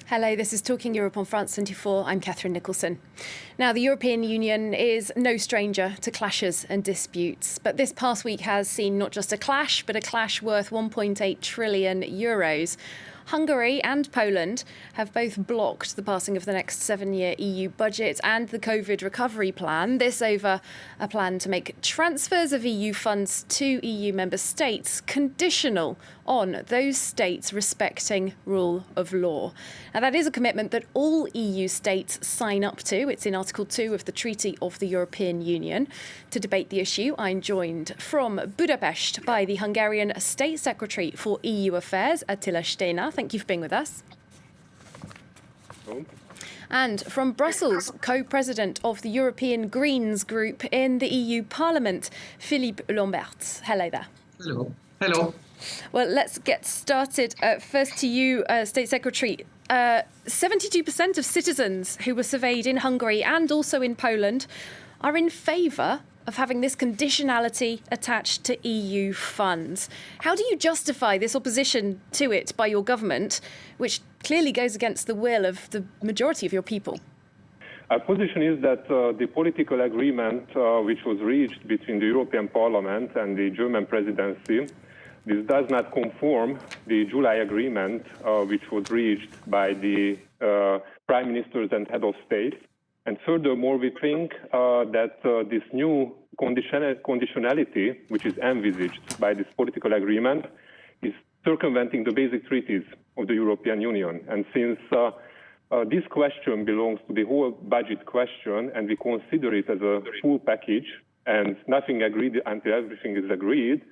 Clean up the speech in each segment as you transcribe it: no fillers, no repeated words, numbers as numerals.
Hello, this is Talking Europe on France 24. I'm Catherine Nicholson. Now, the European Union is no stranger to clashes and disputes, but this past week has seen not just a clash, but a clash worth 1.8 trillion euros. Hungary and Poland have both blocked the passing of the next 7-year EU budget and the COVID recovery plan. This over a plan to make transfers of EU funds to EU member states conditional on those states respecting rule of law. Now, that is a commitment that all EU states sign up to. It's in Article 2 of the Treaty of the European Union. To debate the issue, I'm joined from Budapest by the Hungarian State Secretary for EU Affairs, Attila Steiner. Thank you for being with us. And from Brussels, co-president of the European Greens group in the EU Parliament, Philippe Lamberts. Hello there. Hello. Hello. Well, let's get started. First to you, State Secretary. 72% of citizens who were surveyed in Hungary and also in Poland are in favour of having this conditionality attached to EU funds. How do you justify this opposition to it by your government, which clearly goes against the will of the majority of your people? Our position is that the political agreement which was reached between the European Parliament and the German presidency, this does not conform the July agreement which was reached by the prime ministers and head of state. And furthermore, we think that this new conditionality, which is envisaged by this political agreement, is circumventing the basic treaties of the European Union. And since this question belongs to the whole budget question, and we consider it as a full package, and nothing agreed until everything is agreed,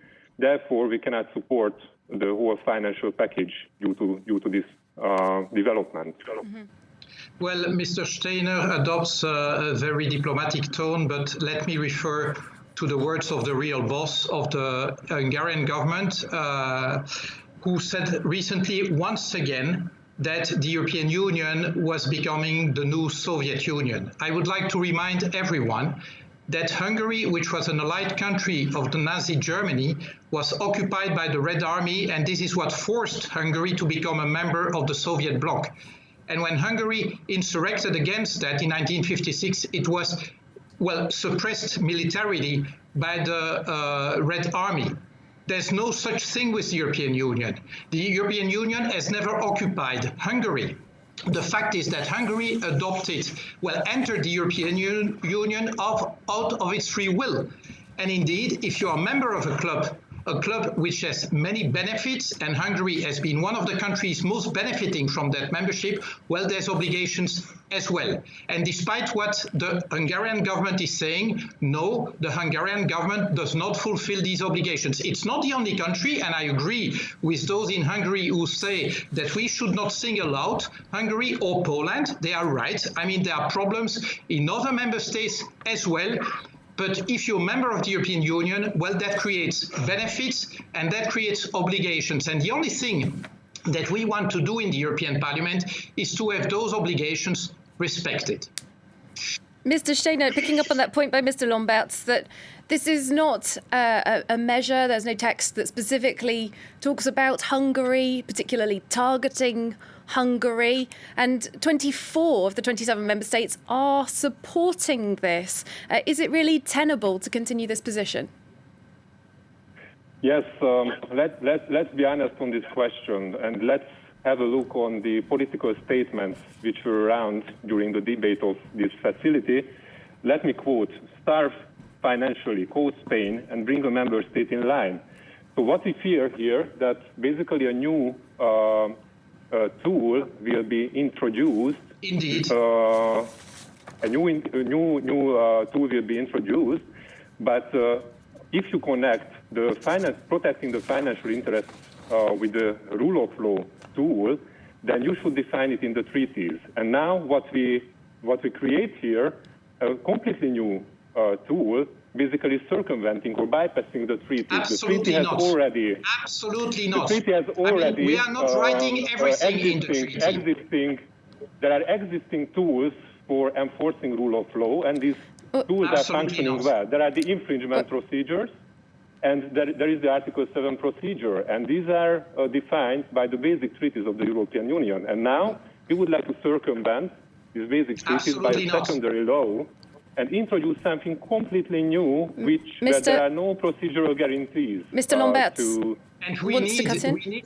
therefore we cannot support the whole financial package due to this development. Mm-hmm. Well, Mr. Steiner adopts a very diplomatic tone, but let me refer to the words of the real boss of the Hungarian government, who said recently once again that the European Union was becoming the new Soviet Union. I would like to remind everyone that Hungary, which was an allied country of the Nazi Germany, was occupied by the Red Army, and this is what forced Hungary to become a member of the Soviet bloc. And when Hungary insurrected against that in 1956, it was, suppressed militarily by the Red Army. There's no such thing with the European Union. The European Union has never occupied Hungary. The fact is that Hungary entered the European Union out of its free will. And indeed, if you are a member of a club which has many benefits, and Hungary has been one of the countries most benefiting from that membership, well, there's obligations as well. And despite what the Hungarian government is saying, no, the Hungarian government does not fulfill these obligations. It's not the only country, and I agree with those in Hungary who say that we should not single out Hungary or Poland. They are right. I mean, there are problems in other member states as well. But if you're a member of the European Union, well, that creates benefits and that creates obligations. And the only thing that we want to do in the European Parliament is to have those obligations respected. Mr. Steiner, picking up on that point by Mr. Lamberts, that this is not a measure, there's no text that specifically talks about Hungary, particularly targeting Hungary, and 24 of the 27 member states are supporting this. Is it really tenable to continue this position? Yes, let's be honest on this question, and let's have a look on the political statements which were around during the debate of this facility. Let me quote: starve financially, call Spain, and bring a member state in line. So what we fear here, that basically a new tool will be introduced. Indeed. A new tool will be introduced, but if you connect protecting the financial interests with the rule of law tool, then you should define it in the treaties. And now what we create here, a completely new tool, basically circumventing or bypassing the treaty. Absolutely the treaty not. Has already, Absolutely not. The treaty has already. We are not writing everything in the treaty. There are existing tools for enforcing rule of law, and these tools are functioning well. There are the infringement procedures, and there is the Article 7 procedure, and these are defined by the basic treaties of the European Union. And now We would like to circumvent these basic treaties by Absolutely not. secondary law and introduce something completely new, where there are no procedural guarantees. Mr. Lamberts And wants to cut in.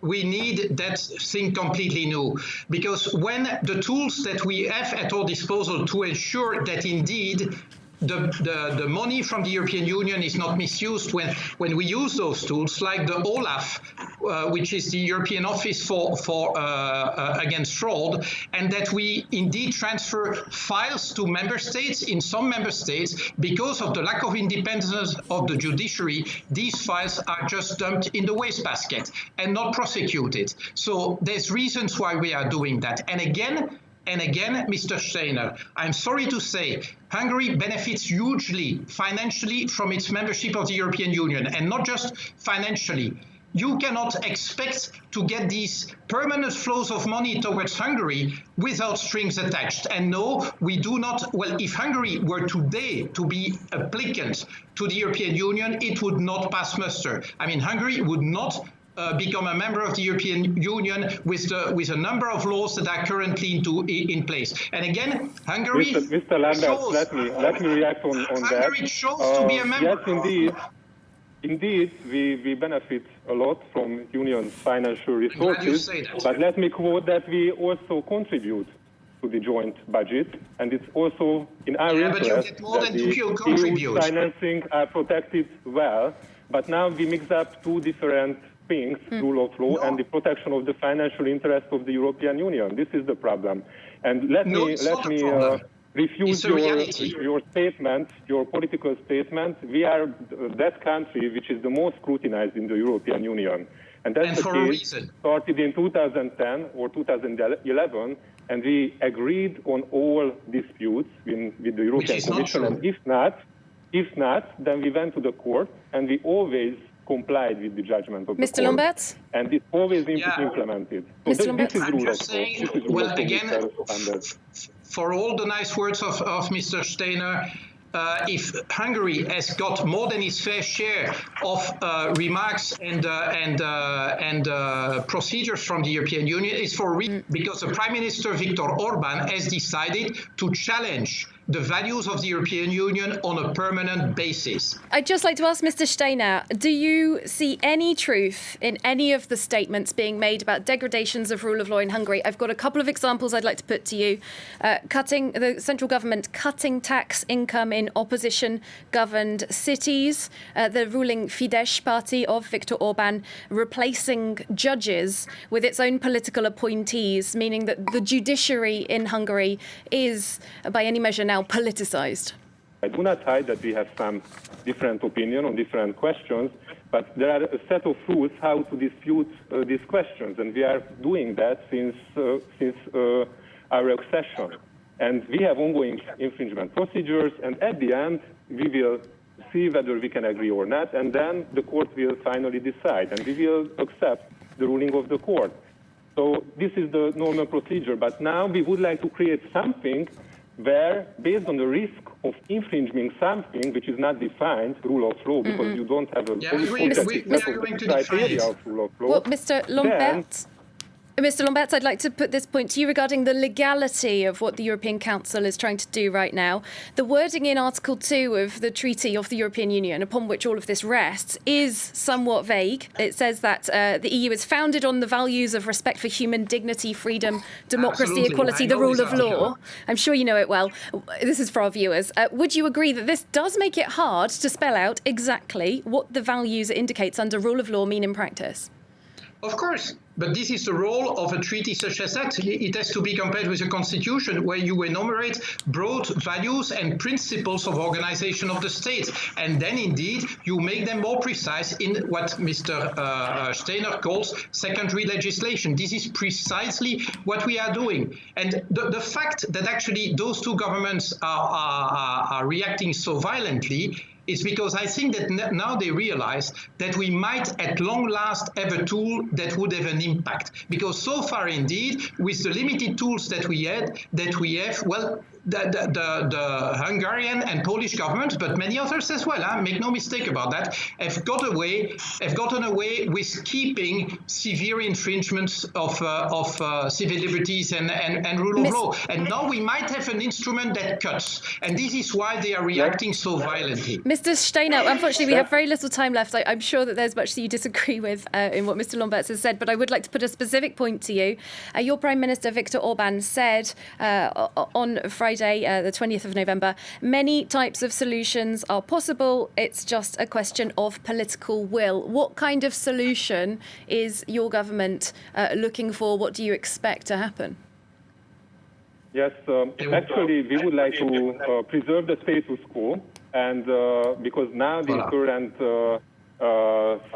we need that thing completely new, because when the tools that we have at our disposal to ensure that indeed the money from the European Union is not misused when we use those tools, like the OLAF, which is the European Office for against fraud, and that we indeed transfer files to member states. In some member states, because of the lack of independence of the judiciary, these files are just dumped in the wastebasket and not prosecuted. So there's reasons why we are doing that. And again, Mr. Steiner, I'm sorry to say, Hungary benefits hugely financially from its membership of the European Union, and not just financially. You cannot expect to get these permanent flows of money towards Hungary without strings attached. And no, we do not. Well, if Hungary were today to be applicant to the European Union, it would not pass muster. I mean, Hungary would not become a member of the European Union with a number of laws that are currently in place. And again, Hungary Mr. Lamberts, let me react on that. Hungary chose to be a member. Yes, indeed, we benefit a lot from Union's financial resources. But let me quote that we also contribute to the joint budget, and it's also in our interest that the EU financing are protected well. But now we mix up two different things, rule of law and the protection of the financial interest of the European Union. This is the problem. And let me refuse your statement, your political statement. We are that country which is the most scrutinized in the European Union. And that's the case. Started in 2010 or 2011, and we agreed on all disputes with the European Commission. And if not, then we went to the court, and we always complied with the judgment of the court. Mr. Lamberts? And it's always implemented. So Mr. Lamberts? I'm just saying, well, again, for all the nice words of Mr. Steiner, if Hungary has got more than its fair share of remarks and procedures from the European Union, it's because the Prime Minister Viktor Orban has decided to challenge the values of the European Union on a permanent basis. I'd just like to ask Mr. Steiner, do you see any truth in any of the statements being made about degradations of rule of law in Hungary? I've got a couple of examples I'd like to put to you. The central government cutting tax income in opposition-governed cities, the ruling Fidesz party of Viktor Orban replacing judges with its own political appointees, meaning that the judiciary in Hungary is, by any measure, now politicized. I do not hide that we have some different opinion on different questions, but there are a set of rules how to dispute these questions, and we are doing that since our accession. And we have ongoing infringement procedures, and at the end, we will see whether we can agree or not, and then the court will finally decide, and we will accept the ruling of the court. So this is the normal procedure, but now we would like to create something where, based on the risk of infringing something which is not defined, rule of law, because you don't have a criteria of rule of law. Well, Mr. Lamberts, I'd like to put this point to you regarding the legality of what the European Council is trying to do right now. The wording in Article 2 of the Treaty of the European Union, upon which all of this rests, is somewhat vague. It says that the EU is founded on the values of respect for human dignity, freedom, democracy, equality, the rule of law. I'm sure you know it well. This is for our viewers. Would you agree that this does make it hard to spell out exactly what the values it indicates under rule of law mean in practice? Of course, but this is the role of a treaty such as that. It has to be compared with a constitution where you enumerate broad values and principles of organization of the state. And then indeed, you make them more precise in what Mr. Steiner calls secondary legislation. This is precisely what we are doing. And the fact that actually those two governments are reacting so violently is because I think that now they realize that we might at long last have a tool that would have an impact. Because so far, indeed, with the limited tools that we have, well, the Hungarian and Polish governments, but many others as well, make no mistake about that, have gotten away with keeping severe infringements of civil liberties and rule of law. And now we might have an instrument that cuts. And this is why they are reacting so violently. Mr. Steiner, unfortunately, we have very little time left. I'm sure that there's much that you disagree with in what Mr. Lamberts has said, but I would like to put a specific point to you. Your Prime Minister, Viktor Orban, said on Friday, the 20th of November, many types of solutions are possible. It's just a question of political will. What kind of solution is your government looking for? What do you expect to happen? Yes, actually, we would like to preserve the status quo, and because now the current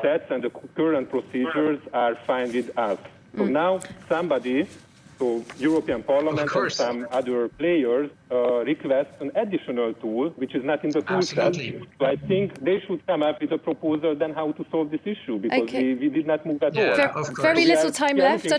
sets and the current procedures are fine with us. So now somebody, so European Parliament and some other players, request an additional tool, which is not in the tool set. So I think they should come up with a proposal then how to solve this issue, because we did not move at all. Very little time left.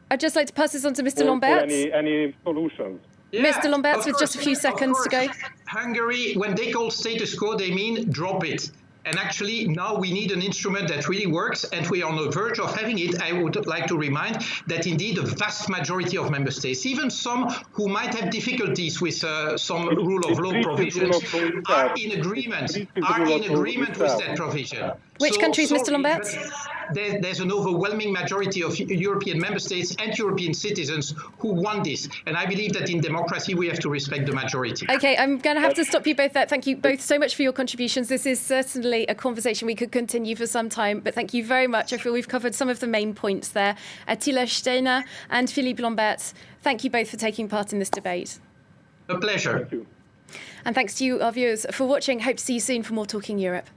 I'd just like to pass this on to Mr. Lamberts. Any solutions? Yeah, Mr. Lamberts, with just a few seconds to go. Hungary, when they call status quo, they mean drop it. And actually, now we need an instrument that really works, and we are on the verge of having it. I would like to remind that indeed the vast majority of member states, even some who might have difficulties with some rule of law provisions, are in agreement with that provision. Which countries, Mr. Lamberts? There's an overwhelming majority of European member states and European citizens who want this. And I believe that in democracy, we have to respect the majority. OK, I'm going to have to stop you both there. Thank you both so much for your contributions. This is certainly a conversation we could continue for some time. But thank you very much. I feel we've covered some of the main points there. Attila Steiner and Philippe Lamberts, thank you both for taking part in this debate. A pleasure. Thank you. And thanks to you, our viewers, for watching. Hope to see you soon for more Talking Europe.